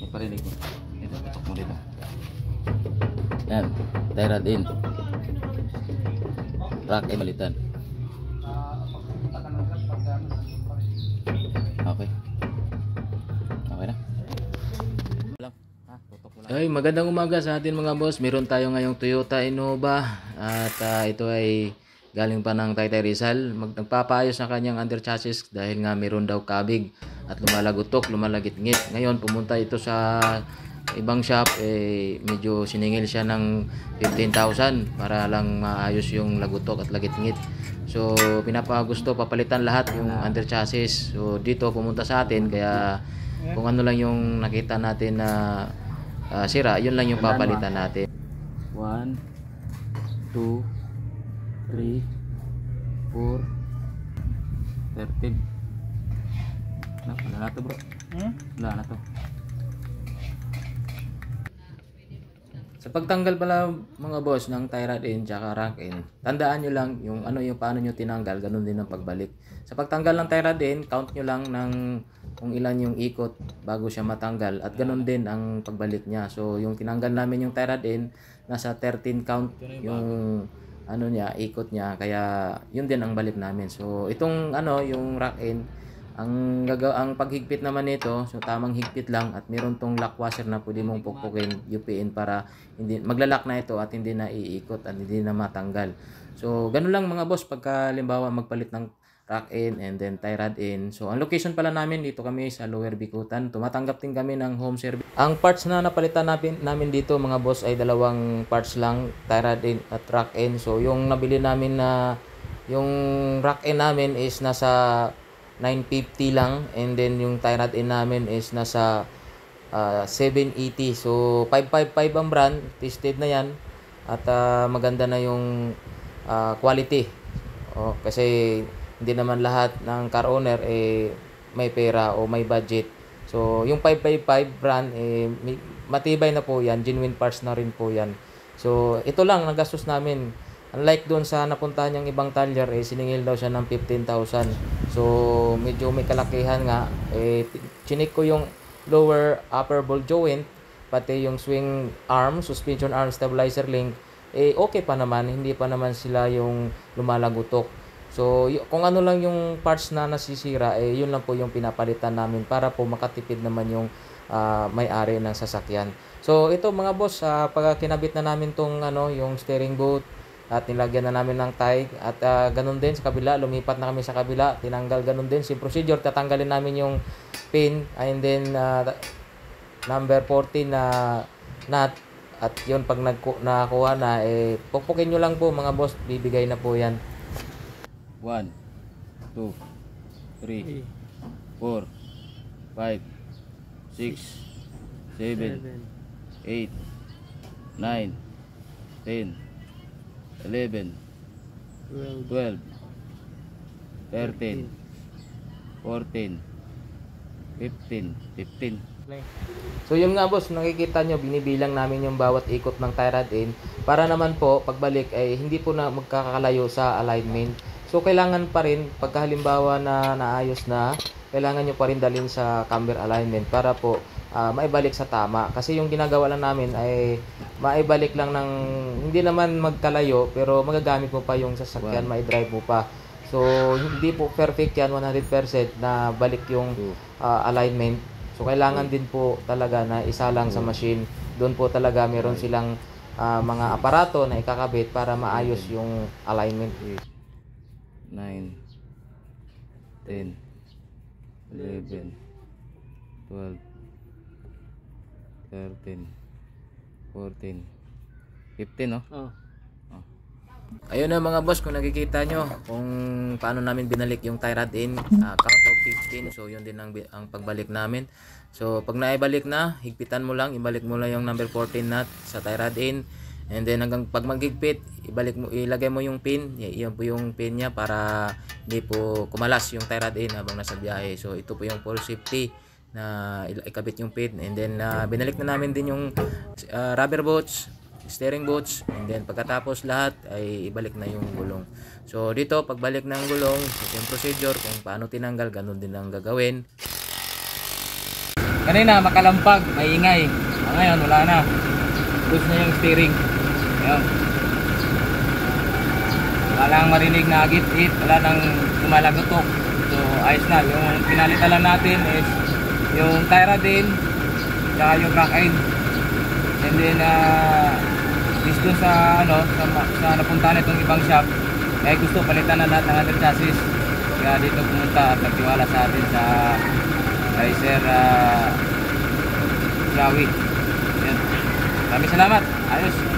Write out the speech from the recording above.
parinig mo. Ito, patok mo dito. Yan, tie rod in. Rack ay malitan. Okay. Okay na. Ay, magandang umaga sa atin mga boss. Meron tayo ngayong Toyota Innova at ito ay galing pa ng Taytay Rizal. Nagpapaayos na kanyang under chassis dahil nga meron daw kabig at lumalagutok, lumalagit-ngit. Ngayon pumunta ito sa ibang shop, medyo siningil siya ng 15,000 para lang maayos yung lagutok at lagit-ngit. So pinapagusto papalitan lahat yung under chassis. So dito pumunta sa atin, kaya kung ano lang yung nakita natin na sira, yun lang yung papalitan natin. 1 2 3 4 13. Wala na to bro. Wala na to. Sa pagtanggal pala mga boss ng tie rod in tsaka rack in, tandaan nyo lang yung ano, yung paano nyo tinanggal, ganun din ang pagbalik. Sa pagtanggal ng tie rod in, count nyo lang ng kung ilan yung ikot bago siya matanggal, at ganun din ang pagbalik niya. So yung tinanggal namin yung tie rod in, nasa 13 count yung ano niya, ikot niya, kaya yun din ang balik namin. So itong ano, yung rack in, ang paghigpit naman nito, so tamang higpit lang, at meron tong lock washer na pwede mong pukpukin, UPN, para hindi maglalak na ito at hindi na iikot at hindi na matanggal. So ganun lang mga boss pagka halimbawa magpalit ng rack in and then tie rod in. So ang location pala namin, dito kami sa Lower Bicutan. Tumatanggap din kami ng home service. Ang parts na napalitan namin dito mga boss ay dalawang parts lang, tie rod in at rack in. So yung nabili namin na yung rack in namin is nasa 950 lang, and then yung tie rod in namin is nasa 780. So 555 ang brand, tested na yan, at maganda na yung quality. Kasi hindi naman lahat ng car owner may pera o may budget. So yung 555 brand matibay na po yan, genuine parts na rin po yan. So ito lang nagastos namin. Unlike doon sa napuntahan niyang ibang talyer, siningil daw siya ng 15,000. So medyo may kalakihan nga. Chinik ko yung lower upper ball joint, pati yung swing arm, suspension arm, stabilizer link, okay pa naman, hindi pa naman sila yung lumalagutok. So kung ano lang yung parts na nasisira, yun lang po yung pinapalitan namin para po makatipid naman yung may-ari ng sasakyan. So ito mga boss, pag kinabit na namin tong yung steering boot at nilagyan na namin ng tie, at ganun din sa kabila, lumipat na kami sa kabila, tinanggal ganun din. Si procedure, tatanggalin namin yung pin, and then number 14 na nut, at yun pag nakakuha na, pukpukin nyo lang po mga boss, bibigay na po yan. 1 2 3 4 5 6 7 8 9 10 11 12 13 14 15. So yun nga boss, nakikita nyo, binibilang namin yung bawat ikot ng tie rod in para naman po pagbalik hindi po na magkakalayo sa alignment. So kailangan pa rin, pagka halimbawa na naayos na, kailangan nyo pa rin dalhin sa camber alignment para po maibalik sa tama. Kasi yung ginagawa lang namin ay maibalik lang ng hindi naman magkalayo, pero magagamit mo pa yung sasakyan, mai-drive mo pa. So hindi po perfect yan 100% na balik yung alignment. So kailangan din po talaga na isa lang sa machine. Doon po talaga meron silang mga aparato na ikakabit para maayos yung alignment. 9 10 11 12 13 14 15, no? Ayun na mga boss, kung nakikita nyo kung paano namin binalik yung tie rod in, count of 15. So yun din ang pagbalik namin. So pag naibalik na, higpitan mo lang, ibalik mo lang yung number 14 nut sa tie rod in, and then hanggang pag maghigpit, ilagay mo yung pin. Yan po yung pin niya para hindi po kumalas yung tie rod in habang nasa biyahe. So ito po yung full safety na ikabit yung pin, and then binalik na namin din yung rubber bolts, steering bolts, and then pagkatapos lahat ay ibalik na yung gulong. So dito pagbalik ng gulong, yung procedure kung paano tinanggal, ganun din ang gagawin. Kanina makalampag, maingay. Ngayon wala na. Push na yung steering. Ayun. Wala nang marinig na agit-it, wala nang lumalagotok. So ayos na. Yung pinalitan lang natin is yung Tyra-Din tsaka yung crank. And then is doon sa sa napunta nitong ibang shop, kaya gusto palitan na lahat ng other chassis. Kaya dito pumunta at nagtiwala sa atin sa Sir Xiaomi. Maraming salamat. Ayos.